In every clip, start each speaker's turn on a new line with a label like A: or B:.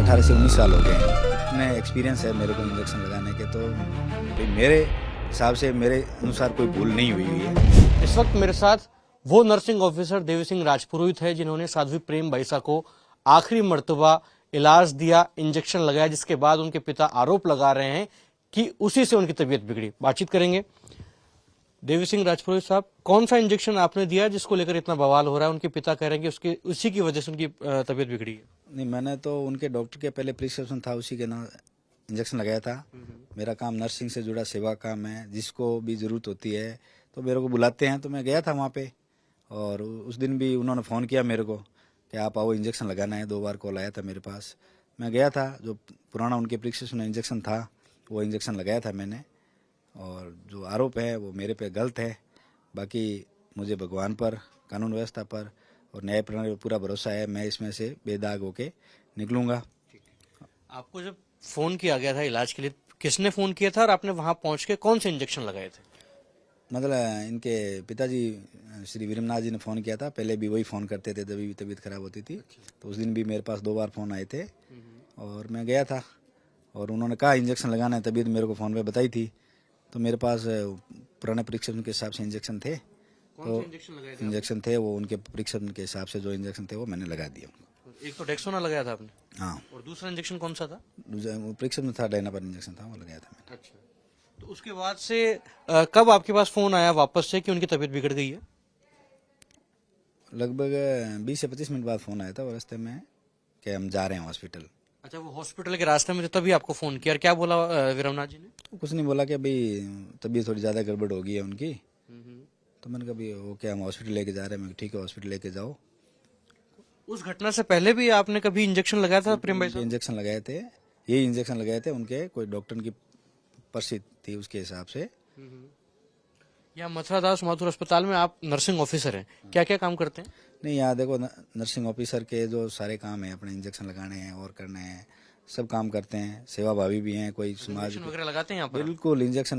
A: 18 से 19 साल हो गए हैं। इतने एक्सपीरियंस है मेरे को इंजेक्शन लगाने के, तो भाई मेरे हिसाब से मेरे अनुसार कोई भूल नहीं हुई है।
B: इस वक्त मेरे साथ वो नर्सिंग ऑफिसर देवी सिंह राजपुरोहित है जिन्होंने साध्वी प्रेम बैसा को आखिरी मर्तबा इलाज दिया, इंजेक्शन लगाया, जिसके बाद उनके पिता आरोप लगा रहे हैं कि उसी से उनकी तबीयत बिगड़ी। बातचीत करेंगे। देवी सिंह राजपुरोहित साहब, कौन सा इंजेक्शन आपने दिया जिसको लेकर इतना बवाल हो रहा है? उनके पिता कह रहे हैं कि उसी की वजह से उनकी तबीयत बिगड़ी है।
A: नहीं, मैंने तो उनके डॉक्टर के पहले प्रिस्क्रिप्शन था, उसी के ना इंजेक्शन लगाया था। मेरा काम नर्सिंग से जुड़ा सेवा काम है, जिसको भी ज़रूरत होती है तो मेरे को बुलाते हैं, तो मैं गया था वहाँ पे। और उस दिन भी उन्होंने फ़ोन किया मेरे को कि आप आओ, इंजेक्शन लगाना है। 2 बार कॉल आया था मेरे पास, मैं गया था। जो पुराना उनके प्रिस्क्रिप्शन इंजेक्शन था वो इंजेक्शन लगाया था मैंने। और जो आरोप है वो मेरे पे गलत है। बाकी मुझे भगवान पर, कानून व्यवस्था पर और न्याय प्रणाली पर पूरा भरोसा है। मैं इसमें से बेदाग होके निकलूंगा।
B: आपको जब फोन किया गया था इलाज के लिए, किसने फोन किया था और आपने वहां पहुंच के कौन से इंजेक्शन लगाए थे?
A: मतलब इनके पिताजी श्री वीरमनाथ जी ने फ़ोन किया था। पहले भी वही फ़ोन करते थे जब भी तबीयत खराब होती थी। तो उस दिन भी मेरे पास 2 बार फ़ोन आए थे और मैं गया था और उन्होंने कहा इंजेक्शन लगाना है। तबीयत मेरे को फ़ोन पे बताई थी, तो मेरे पास पुराने प्रिस्क्रिप्शन के हिसाब से इंजेक्शन थे। तो इंजेक्शन थे वो उनके प्रिस्क्रिप्शन के हिसाब से, जो इंजेक्शन थे वो मैंने लगा दिया उनको।
B: एक तो डेक्सोना लगाया था आपने,
A: हाँ,
B: और दूसरा इंजेक्शन कौन सा था?
A: प्रिस्क्रिप्शन था, डायनापर इंजेक्शन था, वो लगाया था मैंने।
B: अच्छा, तो उसके बाद से कब आपके पास फोन आया वापस से कि उनकी तबीयत बिगड़ गई है?
A: लगभग 20 से 25 मिनट बाद फ़ोन आया था, और रास्ते में कि हम जा रहे हैं हॉस्पिटल।
B: अच्छा, वो हॉस्पिटल के रास्ते में थे तभी आपको फोन किया। और क्या बोला वीरमनाथ जी ने?
A: कुछ नहीं बोला कि अभी तबीयत थोड़ी ज़्यादा गड़बड़ हो गई है उनकी। तो मैंने कहा भाई वो क्या, हम हॉस्पिटल लेके जा रहे हैं। मैं ठीक है, हॉस्पिटल लेके जाओ।
B: उस घटना से पहले भी आपने कभी इंजेक्शन लगाया था प्रेम भाई साहब?
A: इंजेक्शन लगाए थे, यही इंजेक्शन लगाए थे। उनके कोई डॉक्टर की पर्ची थी, उसके हिसाब से।
B: या मथुरा दास माथुर अस्पताल में आप नर्सिंग ऑफिसर हैं, क्या क्या काम करते हैं?
A: नहीं, यहाँ देखो, नर्सिंग ऑफिसर के जो सारे काम है, अपने इंजेक्शन लगाने हैं और करने हैं, सब काम करते हैं। सेवा भावी भी हैं, कोई समाज
B: इंजेक्शन वगैरह लगाते हैं यहाँ पर?
A: बिल्कुल। इंजेक्शन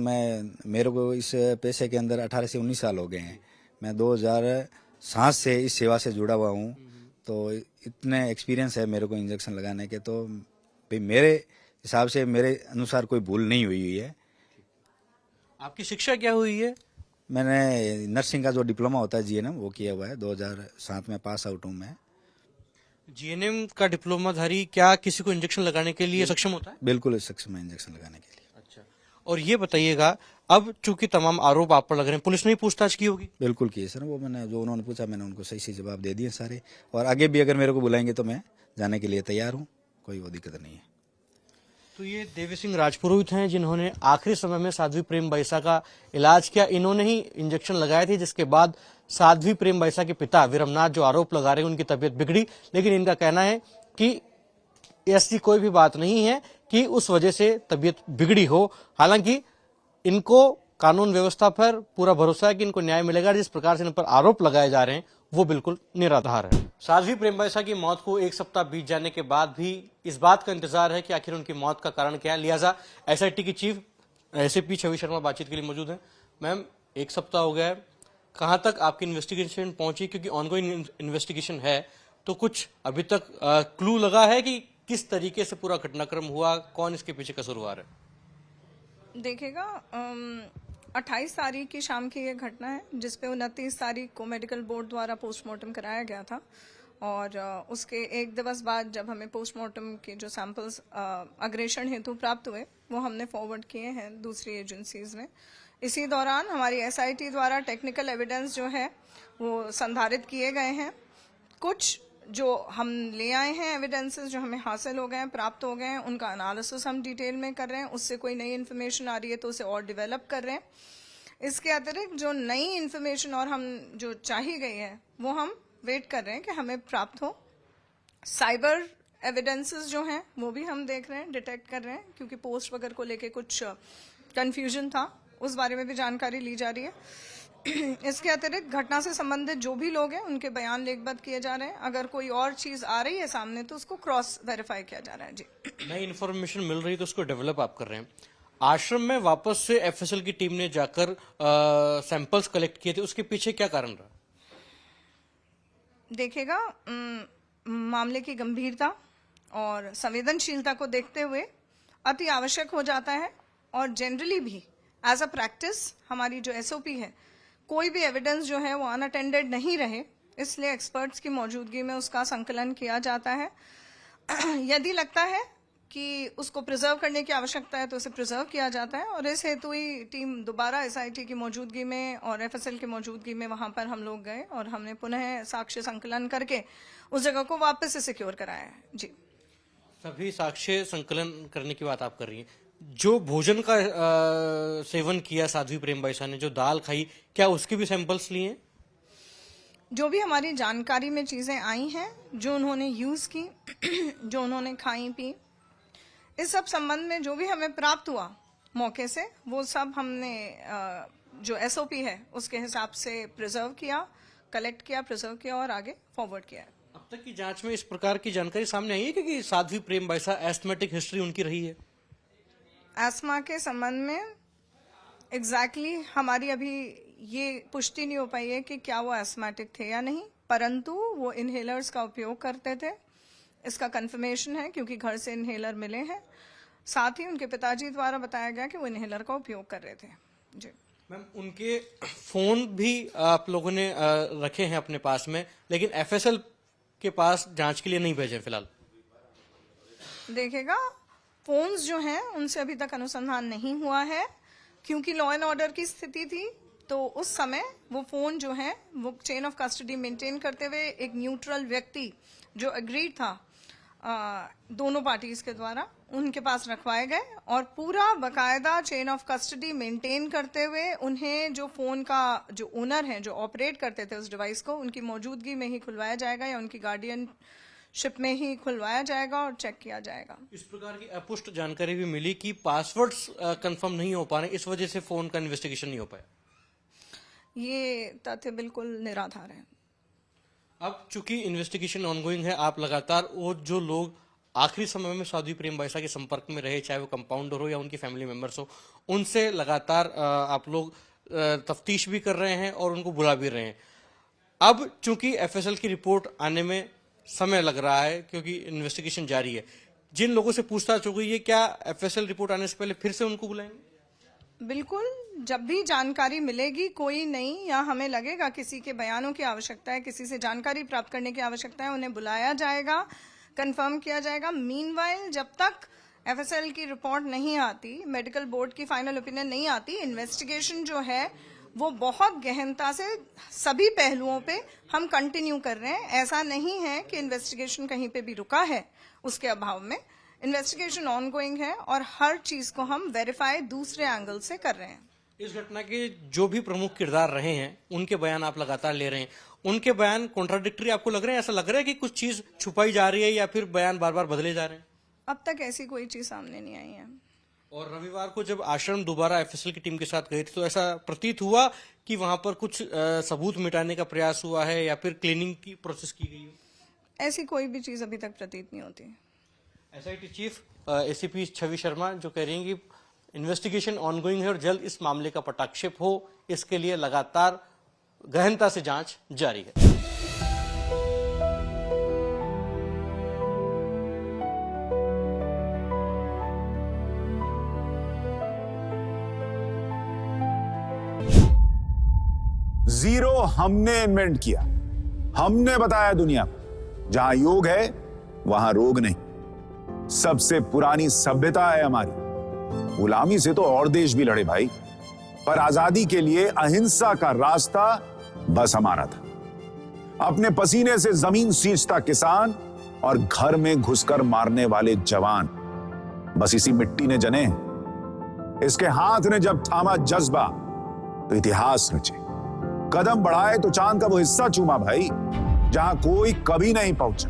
A: मेरे को इस पेशे के अंदर 18 से 19 साल हो गए हैं। मैं 2007 से इस सेवा से जुड़ा हुआ हूँ। तो इतने एक्सपीरियंस है मेरे को इंजेक्शन लगाने के, तो भाई मेरे हिसाब से मेरे अनुसार कोई भूल नहीं हुई है।
B: आपकी शिक्षा क्या हुई है?
A: मैंने नर्सिंग का जो डिप्लोमा होता है, जीएनएम, वो किया हुआ है। 2007 में पास आउट हूँ मैं।
B: जीएनएम का डिप्लोमाधारी क्या किसी को इंजेक्शन लगाने के लिए सक्षम होता है?
A: बिल्कुल सक्षम है इंजेक्शन लगाने के लिए।
B: अच्छा, और ये बताइएगा, अब चूंकि तमाम आरोप आप पर लग रहे हैं, पुलिस ने ही पूछताछ की होगी?
A: बिल्कुल की है सर। वो मैंने, जो उन्होंने पूछा, मैंने उनको सही जवाब दे दिए सारे। और आगे भी अगर मेरे को बुलाएंगे तो मैं जाने के लिए तैयार हूँ, कोई वो दिक्कत नहीं है।
B: तो ये देवी सिंह राजपुरोहित हैं जिन्होंने आखिरी समय में साध्वी प्रेम बैसा का इलाज किया। इन्होंने ही इंजेक्शन लगाए थे, जिसके बाद साध्वी प्रेम बैसा के पिता वीरमनाथ जो आरोप लगा रहे हैं उनकी तबीयत बिगड़ी। लेकिन इनका कहना है कि ऐसी कोई भी बात नहीं है कि उस वजह से तबीयत बिगड़ी हो। हालांकि इनको कानून व्यवस्था पर पूरा भरोसा है कि इनको न्याय मिलेगा। जिस प्रकार से इन पर आरोप लगाए जा रहे हैं वो बिल्कुल निराधार है। साध्वी प्रेम बैसा की मौत को 1 सप्ताह बीत जाने के बाद भी इस बात का इंतजार है कि आखिर उनकी मौत का कारण क्या है। लिहाजा एसआईटी की चीफ एसीपी छवि शर्मा बातचीत के लिए मौजूद हैं। मैम, 1 सप्ताह हो गया है, कहां तक आपकी इन्वेस्टिगेशन पहुंची? क्योंकि ऑनगोइंग इन्वेस्टिगेशन है, तो कुछ अभी तक क्लू लगा है कि किस तरीके से पूरा घटनाक्रम हुआ, कौन इसके पीछे कसूरवार है?
C: देखिएगा, 28 तारीख की शाम की ये घटना है, जिसपे 29 तारीख को मेडिकल बोर्ड द्वारा पोस्टमार्टम कराया गया था। और उसके 1 दिवस बाद जब हमें पोस्टमार्टम के जो सैंपल्स अग्रेषण हेतु प्राप्त हुए, वो हमने फॉरवर्ड किए हैं दूसरी एजेंसीज में। इसी दौरान हमारी एसआईटी द्वारा टेक्निकल एविडेंस जो है वो संधारित किए गए हैं। कुछ जो हम ले आए हैं एविडेंसेस, जो हमें हासिल हो गए हैं, प्राप्त हो गए हैं, उनका एनालिसिस हम डिटेल में कर रहे हैं। उससे कोई नई इन्फॉर्मेशन आ रही है तो उसे और डेवलप कर रहे हैं। इसके अतिरिक्त जो नई इन्फॉर्मेशन और हम जो चाहिए गई है वो हम वेट कर रहे हैं कि हमें प्राप्त हो। साइबर एविडेंसेस जो हैं वो भी हम देख रहे हैं, डिटेक्ट कर रहे हैं, क्योंकि पोस्ट वगैरह को लेके कुछ कंफ्यूजन था, उस बारे में भी जानकारी ली जा रही है। इसके अतिरिक्त घटना से संबंधित जो भी लोग हैं उनके बयान लेखबद्ध किए जा रहे हैं। अगर कोई और चीज आ रही है सामने तो उसको क्रॉस वेरीफाई किया जा रहा है। जी,
B: नई इन्फॉर्मेशन मिल रही है तो उसको डेवलप आप कर रहे हैं। आश्रम में वापस से एफएसएल की टीम ने जाकर सैंपल्स कलेक्ट किए थे, उसके पीछे क्या कारण रहा?
C: देखिएगा, मामले की गंभीरता और संवेदनशीलता को देखते हुए अति आवश्यक हो जाता है। और जनरली भी एज अ प्रैक्टिस हमारी जो एसओपी है, कोई भी एविडेंस जो है वो अनअटेंडेड नहीं रहे, इसलिए एक्सपर्ट्स की मौजूदगी में उसका संकलन किया जाता है। यदि लगता है कि उसको प्रिजर्व करने की आवश्यकता है तो उसे प्रिजर्व किया जाता है, और इस हेतु ही टीम दोबारा एसआईटी की मौजूदगी में और एफएसएल की मौजूदगी में वहां पर हम लोग गए और हमने पुनः साक्ष्य संकलन करके उस जगह को वापस से सिक्योर कराया है। जी,
B: सभी साक्ष्य संकलन करने की बात आप कर रही हैं। जो भोजन का सेवन किया साध्वी प्रेमबाईसा ने, जो दाल खाई, क्या उसके भी सैंपल्स लिए हैं?
C: जो भी हमारी जानकारी में चीजें आई हैं, जो उन्होंने यूज की, जो उन्होंने खाई पी, इस सब संबंध में जो भी हमें प्राप्त हुआ मौके से, वो सब हमने जो एसओपी है उसके हिसाब से प्रिजर्व किया, कलेक्ट किया, प्रिजर्व किया और आगे फॉरवर्ड किया।
B: अब तक की जांच में इस प्रकार की जानकारी सामने आई है कि साध्वी प्रेमबाईसा एस्थमेटिक हिस्ट्री उनकी रही है?
C: एस्मा के संबंध में एग्जैक्टली हमारी अभी ये पुष्टि नहीं हो पाई है कि क्या वो एस्थमेटिक थे या नहीं, परंतु वो इनहेलर्स का उपयोग करते थे, इसका कंफर्मेशन है क्योंकि घर से इनहेलर मिले हैं। साथ ही उनके पिताजी द्वारा बताया गया कि वो इनहेलर का उपयोग कर रहे थे। जी
B: मैम, उनके फोन भी आप लोगों ने रखे हैं अपने पास में, लेकिन एफएसएल के पास जांच के लिए नहीं भेजे फिलहाल।
C: देखिएगा, फोन्स जो हैं उनसे अभी तक अनुसंधान नहीं हुआ है क्योंकि लॉ एंड ऑर्डर की स्थिति थी, तो उस समय वो फोन जो है वो चेन ऑफ कस्टडी मेंटेन करते हुए एक न्यूट्रल व्यक्ति जो एग्रीड था दोनों पार्टीज के द्वारा, उनके पास रखवाए गए और पूरा बकायदा चेन ऑफ कस्टडी मेंटेन करते हुए उन्हें जो फोन का जो ओनर है, जो ऑपरेट करते थे उस डिवाइस को, उनकी मौजूदगी में ही खुलवाया जाएगा या उनकी गार्डियनशिप में ही खुलवाया जाएगा और चेक किया जाएगा।
B: इस प्रकार की अपुष्ट जानकारी भी मिली कि पासवर्ड्स कंफर्म नहीं हो पा रहे, इस वजह से फोन का इन्वेस्टिगेशन नहीं हो पाया।
C: ये तथ्य बिल्कुल निराधार है।
B: अब चूंकि इन्वेस्टिगेशन ऑनगोइंग है, आप लगातार वो जो लोग आखिरी समय में साध्वी प्रेमबाईसा के संपर्क में रहे, चाहे वो कंपाउंडर हो या उनकी फैमिली मेंबर्स हो, उनसे लगातार आप लोग तफ्तीश भी कर रहे हैं और उनको बुला भी रहे हैं। अब चूंकि एफएसएल की रिपोर्ट आने में समय लग रहा है क्योंकि इन्वेस्टिगेशन जारी है, जिन लोगों से पूछताछ हो गई है, क्या एफएसएल रिपोर्ट आने से पहले फिर से उनको बुलाएंगे?
C: बिल्कुल, जब भी जानकारी मिलेगी, कोई नहीं या हमें लगेगा किसी के बयानों की आवश्यकता है, किसी से जानकारी प्राप्त करने की आवश्यकता है, उन्हें बुलाया जाएगा, कंफर्म किया जाएगा। मीनवाइल जब तक एफएसएल की रिपोर्ट नहीं आती, मेडिकल बोर्ड की फाइनल ओपिनियन नहीं आती, इन्वेस्टिगेशन जो है वो बहुत गहनता से सभी पहलुओं पे हम कंटिन्यू कर रहे हैं। ऐसा नहीं है कि इन्वेस्टिगेशन कहीं पे भी रुका है, उसके अभाव में इन्वेस्टिगेशन ऑनगोइंग है और हर चीज को हम वेरीफाई दूसरे एंगल से कर रहे हैं।
B: इस घटना के जो भी प्रमुख किरदार रहे हैं उनके बयान आप लगातार ले रहे हैं, उनके बयान कॉन्ट्राडिक्टरी आपको लग रहे हैं? ऐसा लग रहा है कि कुछ चीज छुपाई जा रही है या फिर बयान बार बार बदले जा रहे हैं?
C: अब तक ऐसी कोई चीज सामने नहीं आई है।
B: और रविवार को जब आश्रम दोबारा एफएसएल की टीम के साथ गए थे तो ऐसा प्रतीत हुआ कि वहां पर कुछ सबूत मिटाने का प्रयास हुआ है या फिर क्लीनिंग की प्रोसेस की गई है?
C: ऐसी कोई भी चीज अभी तक प्रतीत नहीं होती।
B: एसआईटी चीफ एसीपी छवि शर्मा जो कह रही हैं कि इन्वेस्टिगेशन ऑनगोइंग है और जल्द इस मामले का पटाक्षेप हो, इसके लिए लगातार गहनता से जांच जारी है।
D: जीरो हमने इन्वेंट किया, हमने बताया दुनिया को, जहां योग है वहां रोग नहीं। सबसे पुरानी सभ्यता है हमारी। गुलामी से तो और देश भी लड़े भाई, पर आजादी के लिए अहिंसा का रास्ता बस हमारा था। अपने पसीने से जमीन सींचता किसान और घर में घुसकर मारने वाले जवान, बस इसी मिट्टी ने जने। इसके हाथ ने जब थामा जज्बा तो इतिहास रचे। कदम बढ़ाए तो चांद का वो हिस्सा चूमा भाई जहां कोई कभी नहीं पहुंचा।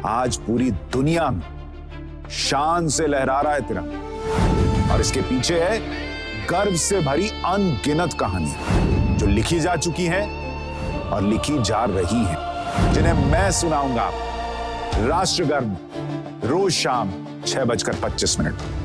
D: आज पूरी दुनिया में शान से लहरा रहा है तिरंगा, और इसके पीछे है गर्व से भरी अनगिनत कहानियां जो लिखी जा चुकी हैं और लिखी जा रही हैं, जिन्हें मैं सुनाऊंगा राष्ट्रगर्व रोज शाम 6:25 पर।